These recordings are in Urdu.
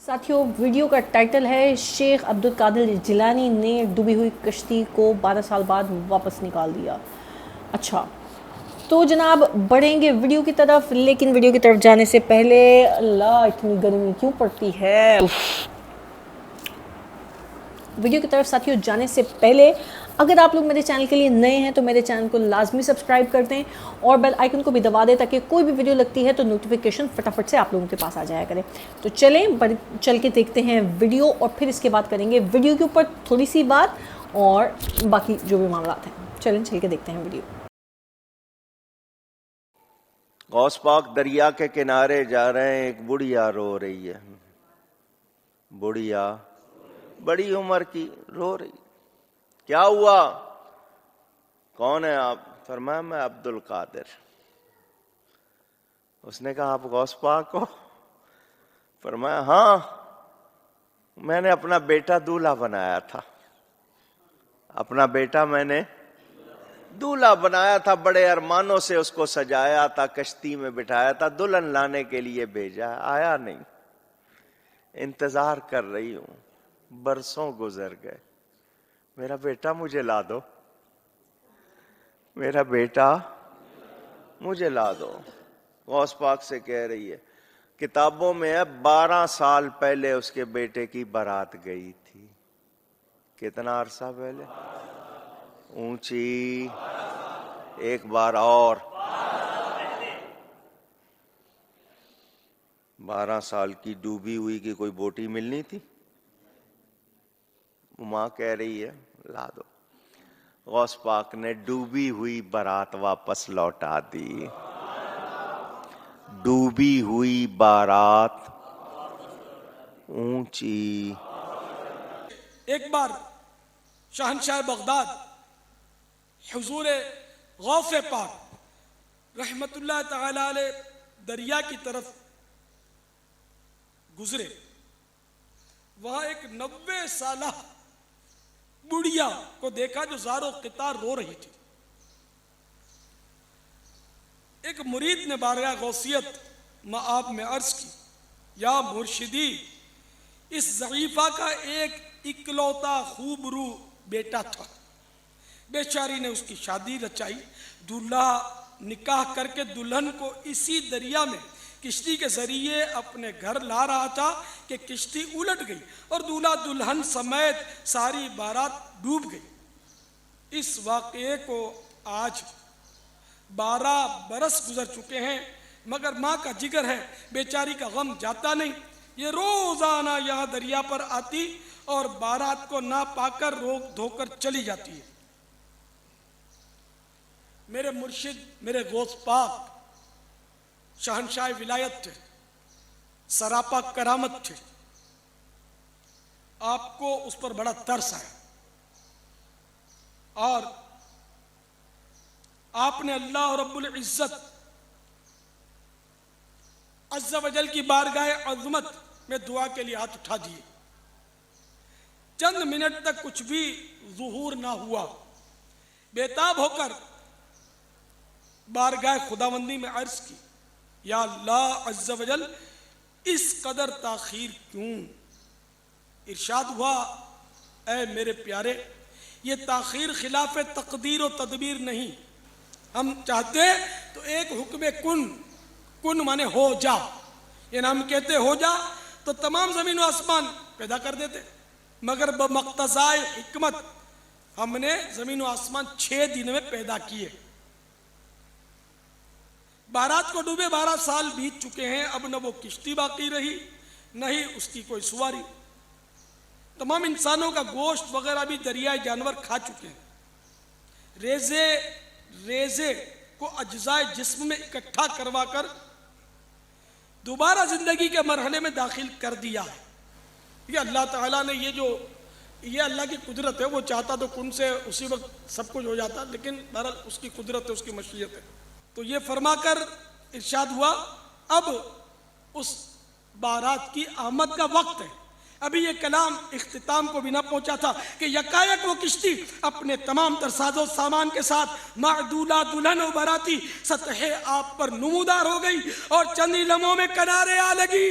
ساتھیوں ویڈیو کا ٹائٹل ہے شیخ عبدالقادر جیلانی نے ڈوبی ہوئی کشتی کو 12 سال بعد واپس نکال دیا۔ اچھا تو جناب بڑھیں گے ویڈیو کی طرف، لیکن ویڈیو کی طرف جانے سے پہلے اللہ اتنی گرمی کیوں پڑتی ہے۔ ویڈیو کی طرف ساتھیوں جانے سے پہلے اگر آپ لوگ میرے چینل کے لیے نئے ہیں تو میرے چینل کو لازمی سبسکرائب کر دیں اور بیل آئیکن کو بھی دبا دیں تاکہ کوئی بھی ویڈیو لگتی ہے تو نوٹیفیکیشن فٹافٹ سے آپ لوگوں کے پاس آ جایا کرے۔ تو چلیں چل کے دیکھتے ہیں ویڈیو اور پھر اس کے بعد کریں گے ویڈیو کے اوپر تھوڑی سی بات اور باقی جو بھی معاملات ہیں۔ چلیں چل کے دیکھتے ہیں ویڈیو۔ غوث پاک دریا کے کنارے جا رہے ہیں، ایک بڑھیا رو رہی ہے، بڑھیا بڑی عمر کی رو رہی۔ کیا ہوا؟ کون ہے آپ؟ فرمایا میں عبد القادر۔ اس نے کہا آپ غوث پاک ہو؟ فرمایا ہاں، میں نے اپنا بیٹا دولہا بنایا تھا، اپنا بیٹا میں نے دولہا بنایا تھا، بڑے ارمانوں سے اس کو سجایا تھا، کشتی میں بٹھایا تھا، دلہن لانے کے لیے بھیجا، آیا نہیں، انتظار کر رہی ہوں، برسوں گزر گئے، میرا بیٹا مجھے لا دو، میرا بیٹا مجھے لا دو۔ غوث پاک سے کہہ رہی ہے، کتابوں میں ہے 12 سال پہلے اس کے بیٹے کی بارات گئی تھی۔ کتنا عرصہ پہلے؟ اونچی ایک بار اور 12 سال کی ڈوبی ہوئی کی کوئی بوٹی ملنی تھی؟ ماں کہہ رہی ہے لا دو۔ غوث پاک نے ڈوبی ہوئی بارات واپس لوٹا دی، ڈوبی ہوئی بارات اونچی۔ ایک بار شہنشاہ بغداد حضور غوث پاک رحمت اللہ تعالی علیہ دریا کی طرف گزرے، وہاں ایک 90 سالہ بڑھیا کو دیکھا جو زار و قطار رو رہی تھی۔ ایک مرید نے بارگاہ غوثیت مآب میں عرض کی، یا مرشدی، اس ضعیفہ کا ایک اکلوتا خوب رو بیٹا تھا، بیچاری نے اس کی شادی رچائی، دولہا نکاح کر کے دلہن کو اسی دریا میں کشتی کے ذریعے اپنے گھر لا رہا تھا کہ کشتی الٹ گئی اور دولہا دلہن سمیت ساری بارات ڈوب گئی۔ اس واقعے کو آج 12 برس گزر چکے ہیں، مگر ماں کا جگر ہے، بیچاری کا غم جاتا نہیں، یہ روزانہ یہاں دریا پر آتی اور بارات کو نہ پا کر روک دھو کر چلی جاتی ہے۔ میرے مرشد میرے غوث پاک شہنشاہ ولایت تھے، سراپا کرامت تھے، آپ کو اس پر بڑا ترس آیا اور آپ نے اللہ رب العزت عز و جل کی بارگاہ عظمت میں دعا کے لیے ہاتھ اٹھا دیے۔ چند منٹ تک کچھ بھی ظہور نہ ہوا، بےتاب ہو کر بارگاہ خداوندی میں عرض کی، یا اللہ عز و جل اس قدر تاخیر کیوں؟ ارشاد ہوا، اے میرے پیارے، یہ تاخیر خلاف تقدیر و تدبیر نہیں، ہم چاہتے تو ایک حکم کن مانے ہو جا، یعنی ہم کہتے ہو جا تو تمام زمین و آسمان پیدا کر دیتے، مگر بمقتضائے حکمت ہم نے زمین و آسمان 6 دن میں پیدا کیے۔ بارات کو ڈوبے 12 سال بیت چکے ہیں، اب نہ وہ کشتی باقی رہی نہ ہی اس کی کوئی سواری، تمام انسانوں کا گوشت وغیرہ بھی دریائے جانور کھا چکے ہیں، ریزے کو اجزائے جسم میں اکٹھا کروا کر دوبارہ زندگی کے مرحلے میں داخل کر دیا ہے۔ یہ اللہ تعالیٰ نے یہ اللہ کی قدرت ہے، وہ چاہتا تو کن سے اسی وقت سب کچھ ہو جاتا، لیکن بہرحال اس کی قدرت ہے، اس کی مشیت ہے۔ تو یہ فرما کر ارشاد ہوا، اب اس بارات کی آمد کا وقت ہے۔ ابھی یہ کلام اختتام کو بھی نہ پہنچا تھا کہ یکایک وہ کشتی اپنے تمام تر ساز و سامان کے ساتھ معدولہ دلہن و باراتی سطح آب پر نمودار ہو گئی اور چند ہی لمحوں میں کنارے آ لگی۔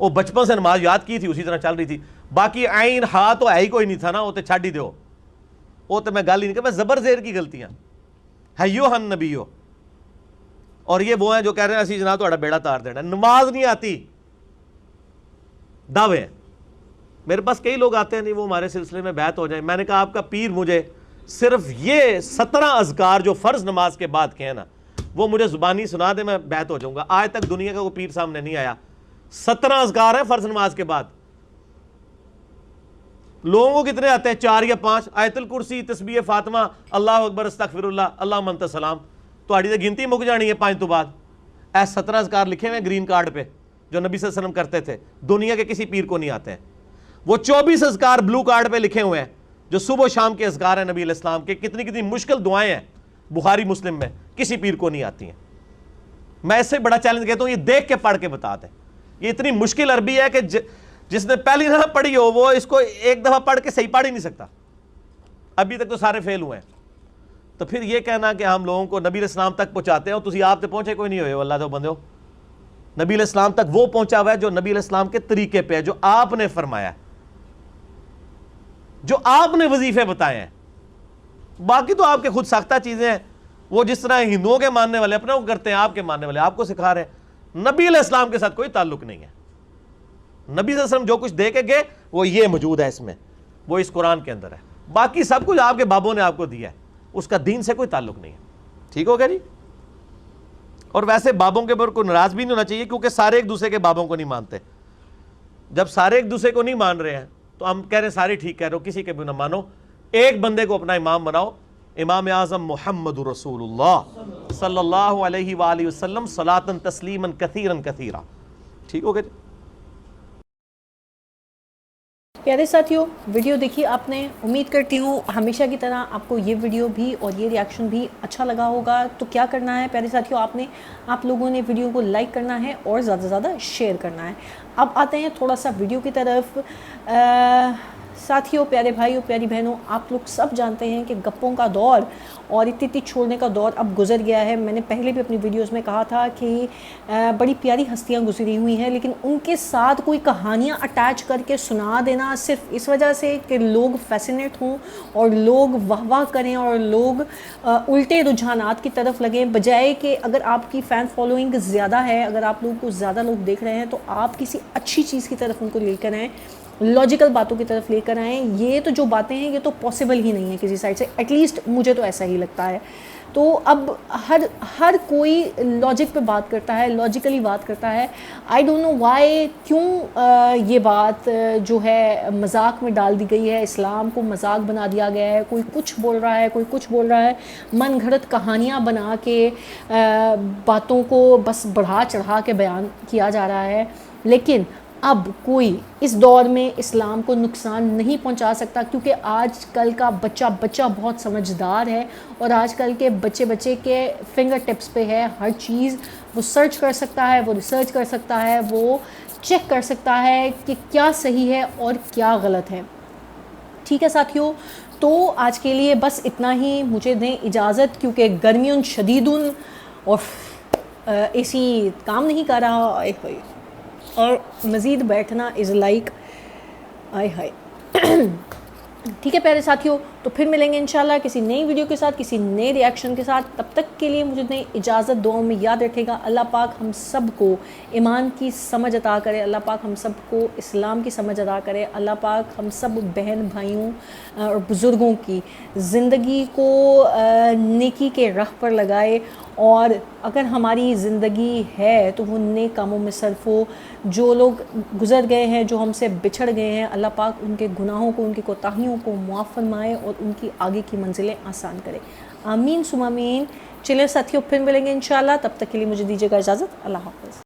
وہ بچپن سے نماز یاد کی تھی اسی طرح چل رہی تھی. باقی عین ہا تو ہے ہی کوئی نہیں تھا نا, وہ تو چھڈ ہی دیو, وہ تو میں گل ہی نہیں کہ میں زبر زیر کی غلطیاں ہیو ہن نبیو. اور یہ وہ ہیں جو کہہ رہے ہیں اسی جناب تہاڈا بیڑا تار دینا. نماز نہیں آتی, دعوے ہیں. میرے پاس کئی لوگ آتے ہیں نہیں وہ ہمارے سلسلے میں بیعت ہو جائیں. میں نے کہا آپ کا پیر مجھے صرف یہ 17 اذکار جو فرض نماز کے بعد کے ہیں نا وہ مجھے زبانی سنا دے, میں بیعت ہو جاؤں گا. آج تک دنیا کا کوئی پیر سامنے نہیں آیا. 17 اذکار ہیں فرض نماز کے بعد. لوگوں کو کتنے آتے ہیں؟ 4 یا 5. آیت الکرسی, تسبیح فاطمہ, اللہ اکبر, استغفر اللہ, اللہ منت سلام. تہاڈی تے گنتی مک جانی ہے 5 تو بعد. اے 17 اذکار لکھے ہوئے گرین کارڈ پہ جو نبی صلی اللہ علیہ وسلم کرتے تھے, دنیا کے کسی پیر کو نہیں آتے ہیں. وہ 24 اذکار بلو کارڈ پہ لکھے ہوئے ہیں جو صبح و شام کے اذکار ہیں نبی علیہ السلام کے. کتنی کتنی مشکل دعائیں ہیں بخاری مسلم میں, کسی پیر کو نہیں آتی ہیں. میں اس سے بڑا چیلنج کہتا ہوں یہ دیکھ کے پڑھ کے بتا دیں. یہ اتنی مشکل عربی ہے کہ جس نے پہلی دفعہ پڑھی ہو وہ اس کو ایک دفعہ پڑھ کے صحیح پڑھ ہی نہیں سکتا. ابھی تک تو سارے فیل ہوئے ہیں. تو پھر یہ کہنا کہ ہم لوگوں کو نبی علیہ السلام تک پہنچاتے ہیں, اور تسی آپ تے پہنچے کوئی نہیں ہوئے ہو. اللہ دے بندے ہو, نبی علیہ السلام تک وہ پہنچا ہوا ہے جو نبی علیہ السلام کے طریقے پہ ہے, جو آپ نے فرمایا, جو آپ نے وظیفے بتائے ہیں. باقی تو آپ کے خود ساختہ چیزیں ہیں, وہ جس طرح ہندوؤں کے ماننے والے اپنے کو کرتے ہیں, آپ کے ماننے والے آپ کو سکھا رہے ہیں. نبی علیہ السلام کے ساتھ کوئی تعلق نہیں ہے. نبی صلی اللہ علیہ وسلم جو کچھ دے کے گئے وہ یہ موجود ہے اس میں, وہ اس قرآن کے اندر ہے. باقی سب کچھ آپ کے بابوں نے آپ کو دیا ہے, اس کا دین سے کوئی تعلق نہیں ہے. ٹھیک ہو گیا جی. اور ویسے بابوں کے اوپر کوئی ناراض بھی نہیں ہونا چاہیے, کیونکہ سارے ایک دوسرے کے بابوں کو نہیں مانتے. جب سارے ایک دوسرے کو نہیں مان رہے ہیں تو ہم کہہ رہے ہیں سارے ٹھیک کہہ رہے ہو, کسی کے بھی نہ مانو, ایک بندے کو اپنا امام بناؤ. امام اعظم محمد رسول اللہ صلی اللہ علیہ وآلہ وسلم صلاۃ تسلیما کثیرا کثیرا. ٹھیک ہو گیا جی. پیارے ساتھیوں, ویڈیو دیکھی آپ نے, امید کرتی ہوں ہمیشہ کی طرح آپ کو یہ ویڈیو بھی اور یہ ریاکشن بھی اچھا لگا ہوگا. تو کیا کرنا ہے پیارے ساتھیوں, آپ لوگوں نے ویڈیو کو لائک کرنا ہے اور زیادہ سے زیادہ شیئر کرنا ہے. اب آتے ہیں تھوڑا سا ویڈیو کی طرف. ساتھیوں, پیارے بھائیوں, پیاری بہنوں, آپ لوگ سب جانتے ہیں کہ گپوں کا دور اور اتنی چھوڑنے کا دور اب گزر گیا ہے. میں نے پہلے بھی اپنی ویڈیوز میں کہا تھا کہ بڑی پیاری ہستیاں گزری ہوئی ہیں, لیکن ان کے ساتھ کوئی کہانیاں اٹیچ کر کے سنا دینا صرف اس وجہ سے کہ لوگ فیسنیٹ ہوں اور لوگ واہ واہ کریں اور لوگ الٹے رجحانات کی طرف لگیں, بجائے کہ اگر آپ کی فین فالوئنگ زیادہ ہے, اگر آپ لوگوں کو زیادہ لوگ دیکھ رہے ہیں تو آپ کسی اچھی چیز کی طرف ان کو لے کر آئیں, لاجیکل باتوں کی طرف لے کر آئیں. یہ تو جو باتیں ہیں یہ تو پاسبل ہی نہیں ہے کسی سائڈ سے, ایٹ لیسٹ مجھے تو ایسا ہی لگتا ہے. تو اب ہر کوئی لاجک پہ بات کرتا ہے, لاجیکلی بات کرتا ہے. آئی ڈونٹ نو وائی, کیوں یہ بات جو ہے مذاق میں ڈال دی گئی ہے, اسلام کو مذاق بنا دیا گیا ہے. کوئی کچھ بول رہا ہے, کوئی کچھ بول رہا ہے, من گھڑت کہانیاں بنا کے باتوں کو بس بڑھا چڑھا کے بیان کیا جا رہا ہے. لیکن اب کوئی اس دور میں اسلام کو نقصان نہیں پہنچا سکتا, کیونکہ آج کل کا بچہ بہت سمجھدار ہے اور آج کل کے بچے کے فنگر ٹپس پہ ہے ہر چیز. وہ سرچ کر سکتا ہے, وہ ریسرچ کر سکتا ہے, وہ چیک کر سکتا ہے کہ کیا صحیح ہے اور کیا غلط ہے. ٹھیک ہے ساتھیوں, تو آج کے لیے بس اتنا ہی. مجھے دیں اجازت, کیونکہ گرمیوں شدیدن اور اے سی کام نہیں کر رہا, اور مزید بیٹھنا از لائک آئے ہائے. ٹھیک ہے پیارے ساتھیوں, تو پھر ملیں گے انشاءاللہ کسی نئی ویڈیو کے ساتھ, کسی نئے ریاکشن کے ساتھ. تب تک کے لیے مجھے دیں اجازت. دعاؤں میں یاد رکھے گا, اللہ پاک ہم سب کو ایمان کی سمجھ عطا کرے, اللہ پاک ہم سب کو اسلام کی سمجھ عطا کرے, اللہ پاک ہم سب بہن بھائیوں اور بزرگوں کی زندگی کو نیکی کے راہ پر لگائے, اور اگر ہماری زندگی ہے تو وہ نیک کاموں میں صرف ہو. جو لوگ گزر گئے ہیں, جو ہم سے بچھڑ گئے ہیں, اللہ پاک ان کے گناہوں کو, ان کی کوتاہیوں کو معاف فرمائے اور ان کی آگے کی منزلیں آسان کرے. آمین ثم آمین. چلے ساتھیوں, پھر ملیں گے انشاءاللہ. تب تک کے لیے مجھے دیجیے گا اجازت. اللہ حافظ.